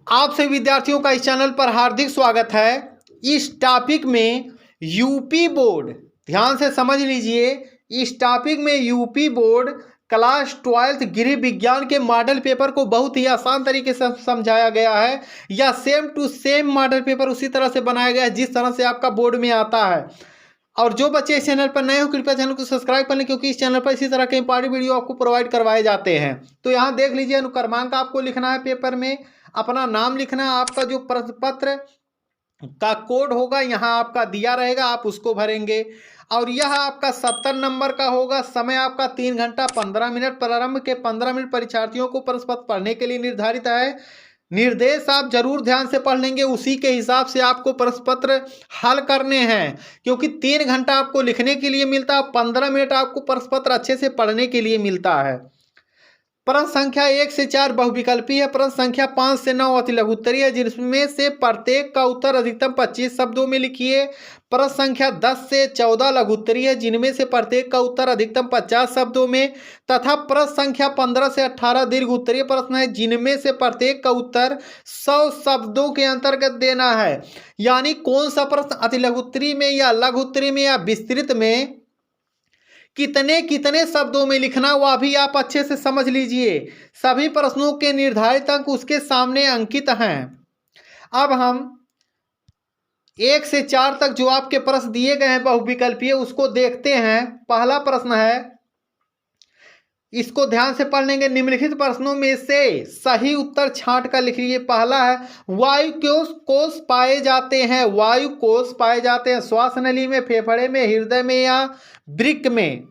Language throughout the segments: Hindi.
आप सभी विद्यार्थियों का इस चैनल पर हार्दिक स्वागत है। इस टॉपिक में यूपी बोर्ड, ध्यान से समझ लीजिए, इस टॉपिक में यूपी बोर्ड क्लास 12th गृह विज्ञान के मॉडल पेपर को बहुत ही आसान तरीके से समझाया गया है, या same to same model paper उसी तरह से बनाया गया है जिस तरह से आपका बोर्ड में आता है। और जो बच्चे इस चैनल पर नए हो कृपया चैनल को सब्सक्राइब कर लें, क्योंकि इस चैनल पर इसी तरह के इंपॉर्टेंट वीडियो आपको प्रोवाइड करवाए जाते हैं। तो यहाँ देख लीजिए, अनुक्रमांक आपको लिखना है, पेपर में अपना नाम लिखना है, आपका जो प्रश्न पत्र का कोड होगा यहाँ आपका दिया रहेगा, आप उसको भरेंगे। और यह आपका 70 नंबर का होगा। समय आपका 3 घंटा 15 मिनट। प्रारंभ के 15 मिनट परीक्षार्थियों को प्रश्न पत्र पढ़ने के लिए निर्धारित है। निर्देश आप जरूर ध्यान से पढ़ लेंगे, उसी के हिसाब से आपको प्रश्न पत्र हल करने हैं, क्योंकि 3 घंटा आपको लिखने के लिए मिलता है, 15 मिनट आपको प्रश्न पत्र अच्छे से पढ़ने के लिए मिलता है। प्रश्न संख्या 1 से 4 बहुविकल्पी है। प्रश्न संख्या 5 से 9 अति लघु उत्तरीय है, जिसमें से प्रत्येक का उत्तर अधिकतम 25 शब्दों में लिखिए। प्रश्न संख्या 10 से 14 लघु उत्तरीय है, जिनमें से प्रत्येक का उत्तर अधिकतम 50 शब्दों में, तथा प्रश्न संख्या 15 से 18 दीर्घ उत्तरीय प्रश्न है, जिनमें से प्रत्येक का उत्तर 100 शब्दों के अंतर्गत देना है। यानी कौन सा प्रश्न अति लघु उत्तरीय में या लघु उत्तरीय में या विस्तृत में कितने कितने शब्दों में लिखना, वह भी आप अच्छे से समझ लीजिए। सभी प्रश्नों के निर्धारित अंक उसके सामने अंकित हैं। अब हम 1 से 4 तक जो आपके प्रश्न दिए गए हैं बहुविकल्पीय, उसको देखते हैं। पहला प्रश्न है, इसको ध्यान से पढ़ लेंगे। निम्नलिखित प्रश्नों में से सही उत्तर छांट कर लिख लीजिए। पहला है, वायु कोष पाए जाते हैं। वायु कोष पाए जाते हैं श्वास नली में, फेफड़े में, हृदय में या वृक्क में।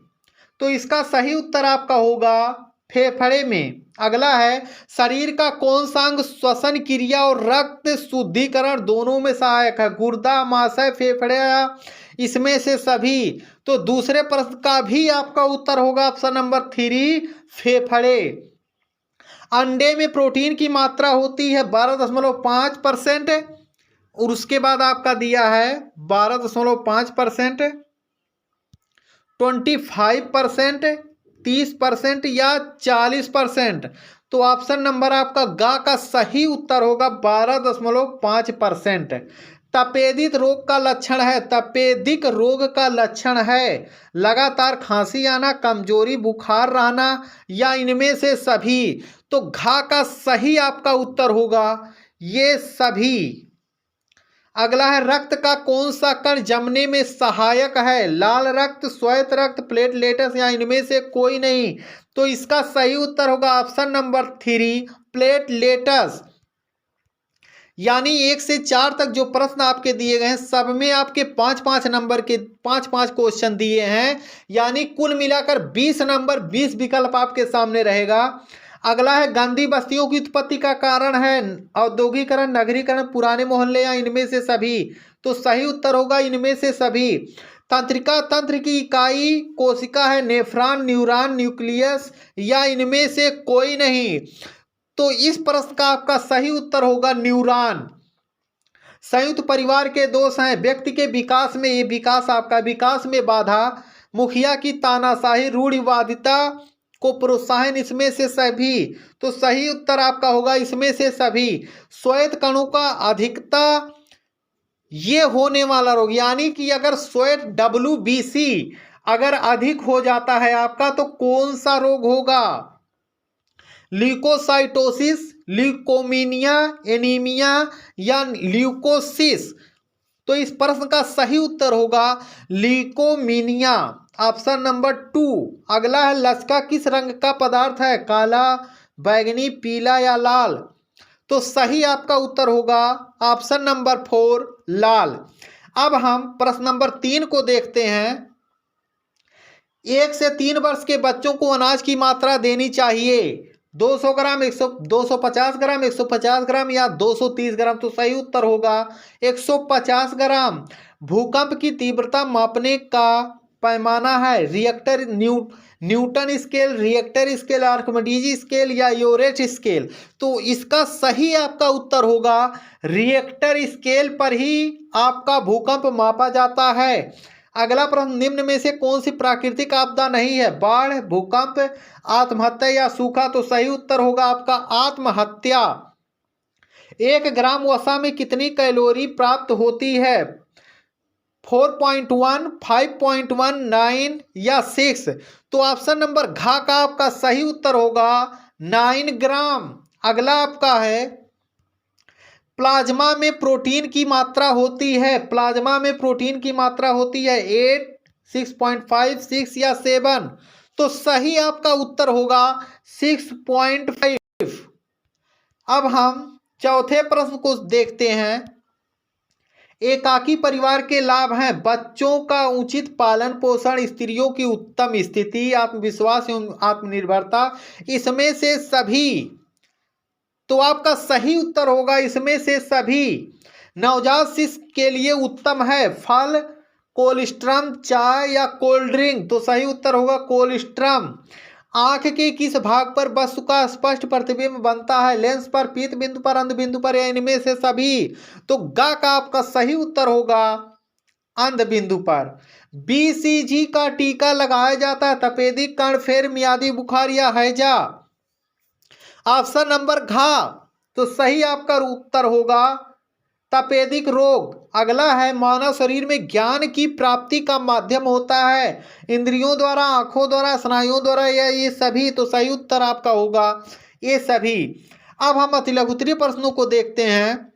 तो इसका सही उत्तर आपका होगा फेफड़े में। अगला है, शरीर का कौन सा अंग श्वसन क्रिया और रक्त शुद्धिकरण दोनों में सहायक है? गुर्दा, अमाशय, फेफड़े या इसमें से सभी? तो दूसरे प्रश्न का भी आपका उत्तर होगा ऑप्शन नंबर 3, फेफड़े। अंडे में प्रोटीन की मात्रा होती है 12.5%, और उसके बाद आपका दिया है 12.5%, 25%, 30% या 40%। तो ऑप्शन नंबर आपका गा का सही उत्तर होगा 12.5%। तपेदिक रोग का लक्षण है। तपेदिक रोग का लक्षण है लगातार खांसी आना, कमजोरी, बुखार रहना या इनमें से सभी? तो घा का सही आपका उत्तर होगा ये सभी। अगला है, रक्त का कौन सा कण जमने में सहायक है? लाल रक्त, श्वेत रक्त, प्लेटलेट्स या इनमें से कोई नहीं? तो इसका सही उत्तर होगा ऑप्शन नंबर 3, प्लेटलेट्स। यानी 1 से 4 तक जो प्रश्न आपके दिए गए हैं, सब में आपके 5-5 नंबर के 5-5 क्वेश्चन दिए हैं। यानी कुल मिलाकर 20 नंबर, 20 विकल्प आपके सामने रहेगा। अगला है, गंदी बस्तियों की उत्पत्ति का कारण है औद्योगिकरण, नगरीकरण, पुराने मोहल्ले या इनमें से सभी? तो सही उत्तर होगा इनमें से सभी। तंत्रिका तंत्र की इकाई कोशिका है, नेफ्रॉन, न्यूरॉन, न्यूक्लियस या इनमें से कोई नहीं? तो इस प्रश्न का आपका सही उत्तर होगा न्यूरॉन। संयुक्त परिवार के दोष हैं व्यक्ति के विकास में, ये विकास आपका विकास में बाधा, मुखिया की तानाशाही, रूढ़िवादिता को प्रोत्साहन, इसमें से सभी? तो सही उत्तर आपका होगा इसमें से सभी। श्वेत कणों का अधिकता ये होने वाला रोग, यानी कि अगर श्वेत WBC अगर अधिक हो जाता है आपका, तो कौन सा रोग होगा? ल्यूकोसाइटोसिस, ल्यूकोमीनिया, एनीमिया या ल्यूकोसिस? तो इस प्रश्न का सही उत्तर होगा ल्यूकोमीनिया, ऑप्शन नंबर 2। अगला है, लचका किस रंग का पदार्थ है? काला, बैगनी, पीला या लाल? तो सही आपका उत्तर होगा ऑप्शन नंबर 4, लाल। अब हम प्रश्न नंबर 3 को देखते हैं। 1 से 3 वर्ष के बच्चों को अनाज की मात्रा देनी चाहिए 200 ग्राम, 250 ग्राम, 150 ग्राम या 230 ग्राम? तो सही उत्तर होगा 150 ग्राम। भूकंप की तीव्रता मापने का पैमाना है reactor, Newton scale, Richter scale, Archimedes scale या यूरेट स्केल? तो इसका सही आपका उत्तर होगा रिएक्टर स्केल पर ही आपका भूकंप मापा जाता है। अगला प्रश्न, निम्न में से कौन सी प्राकृतिक आपदा नहीं है? बाढ़, भूकंप, आत्महत्या या सूखा? तो सही उत्तर होगा आपका आत्महत्या। 1 ग्राम वसा में कितनी कैलोरी प्राप्त होती है? 4.1, 5.1, 9 या 6? तो ऑप्शन नंबर घ का आपका सही उत्तर होगा 9 ग्राम। अगला आपका है प्लाज्मा में प्रोटीन की मात्रा होती है, प्लाज्मा में प्रोटीन की मात्रा होती है 8, 6.5, 6 या 7? तो सही आपका उत्तर होगा 6.5। अब हम चौथे प्रश्न को देखते हैं। एकाकी परिवार के लाभ हैं बच्चों का उचित पालन पोषण, स्त्रियों की उत्तम स्थिति, आत्मविश्वास एवं आत्मनिर्भरता, इसमें से सभी। तो आपका सही उत्तर होगा इसमें से सभी। नवजात शिशु के लिए उत्तम है फल, कोलेस्ट्रम, चाय या कोल्ड ड्रिंक? तो सही उत्तर होगा कोलेस्ट्रम। आंख के किस भाग पर वस्तु का स्पष्ट प्रतिबिंब बनता है? लेंस पर, पीत बिंदु पर, अंध बिंदु पर या इनमें से सभी? तो ग का आपका सही उत्तर होगा अंध बिंदु पर। BCG का टीका लगाया जाता है तपेदिक, कर्णफेर, मियादी बुखार या हैजा? ऑप्शन नंबर घ। तो सही आपका उत्तर होगा तपेदिक रोग। अगला है मानव शरीर में ज्ञान की प्राप्ति का माध्यम होता है इंद्रियों द्वारा, आंखों द्वारा, स्नायुओं द्वारा या ये सभी? तो सही उत्तर आपका होगा ये सभी। अब हम अति लघुत्तरीय प्रश्नों को देखते हैं।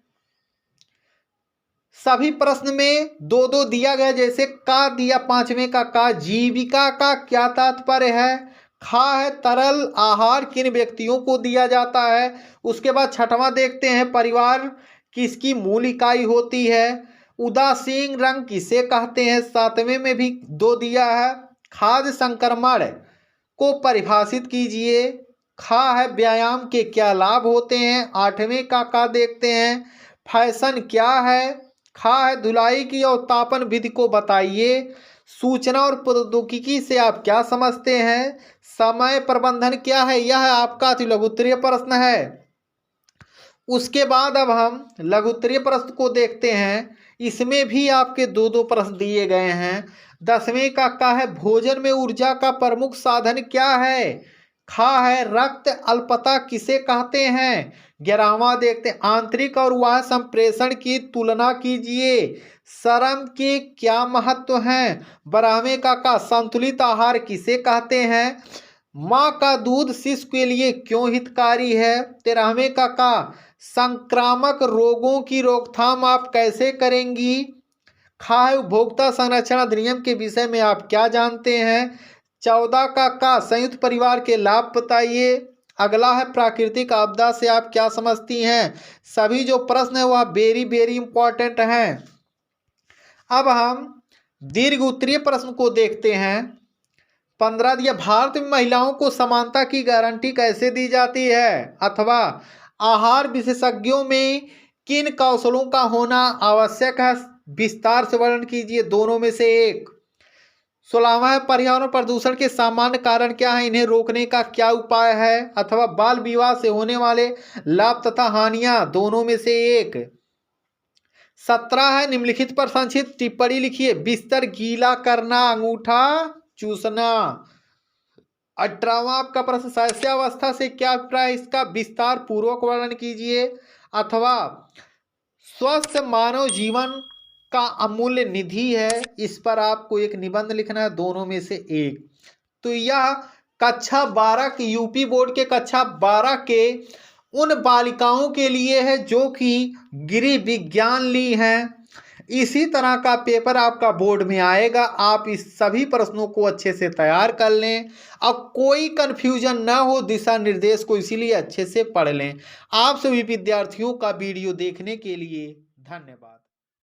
सभी प्रश्न में 2-2 दिया गया, जैसे का दिया 5वें का का। जीविका का क्या तात्पर्य है? खा है तरल आहार किन व्यक्तियों को दिया जाता है? उसके बाद 6वां देखते हैं परिवार किसकी मूल इकाई होती है? उदासीन रंग किसे कहते हैं? 7वें में भी 2 दिया है। खाद्य संक्रमण को परिभाषित कीजिए। खा है व्यायाम के क्या लाभ होते हैं? 8वें का देखते हैं। फैशन क्या है? खा है धुलाई की और तापन विधि को बताइए। सूचना और प्रौद्योगिकी से आप क्या समझते हैं? समय प्रबंधन क्या है? यह आपका अति लघुत्तरीय प्रश्न है। उसके बाद अब हम लघुत्तरीय प्रश्न को देखते हैं। इसमें भी आपके 2-2 प्रश्न दिए गए हैं। 10वें का है भोजन में ऊर्जा का प्रमुख साधन क्या है? खा है रक्त अल्पता किसे कहते हैं? 11वां देखते हैं आंतरिक और बाह्य संप्रेषण की तुलना कीजिए। श्रम के क्या महत्व हैं? 12वें का संतुलित आहार किसे कहते हैं? माँ का दूध शिशु के लिए क्यों हितकारी है? 13वें का संक्रामक रोगों की रोकथाम आप कैसे करेंगी? खा है उपभोक्ता संरक्षण अधिनियम के विषय में आप क्या जानते हैं? 14 का संयुक्त परिवार के लाभ बताइए। अगला है प्राकृतिक आपदा से आप क्या समझती हैं? सभी जो प्रश्न है वह वेरी वेरी इंपॉर्टेंट हैं। अब हम दीर्घ उत्तरीय प्रश्न को देखते हैं। 15 दिया भारत में महिलाओं को समानता की गारंटी कैसे दी जाती है? अथवा आहार विशेषज्ञों में किन कौशलों का होना आवश्यक है? विस्तार से वर्णन कीजिए दोनों में से एक। 16वां है पर्यावरण प्रदूषण के सामान्य कारण क्या है? इन्हें रोकने का क्या उपाय है? अथवा बाल विवाह से होने वाले लाभ तथा हानियां, दोनों में से एक। 17 है निम्नलिखित पर संक्षिप्त टिप्पणी लिखिए। बिस्तर गीला करना, अंगूठा चूसना। 18वां आपका प्रश्न शैशवावस्था से क्या अभिप्राय? इसका विस्तार पूर्वक वर्णन कीजिए। अथवा स्वस्थ मानव जीवन का अमूल्य निधि है, इस पर आपको एक निबंध लिखना है, दोनों में से एक। तो यह कक्षा 12 की यूपी बोर्ड के कक्षा 12 के उन बालिकाओं के लिए है जो कि गृह विज्ञान ली हैं। इसी तरह का पेपर आपका बोर्ड में आएगा। आप इस सभी प्रश्नों को अच्छे से तैयार कर लें। अब कोई कन्फ्यूजन ना हो दिशा निर्देश को, इसीलिए अच्छे से पढ़ लें। आप सभी विद्यार्थियों का वीडियो देखने के लिए धन्यवाद।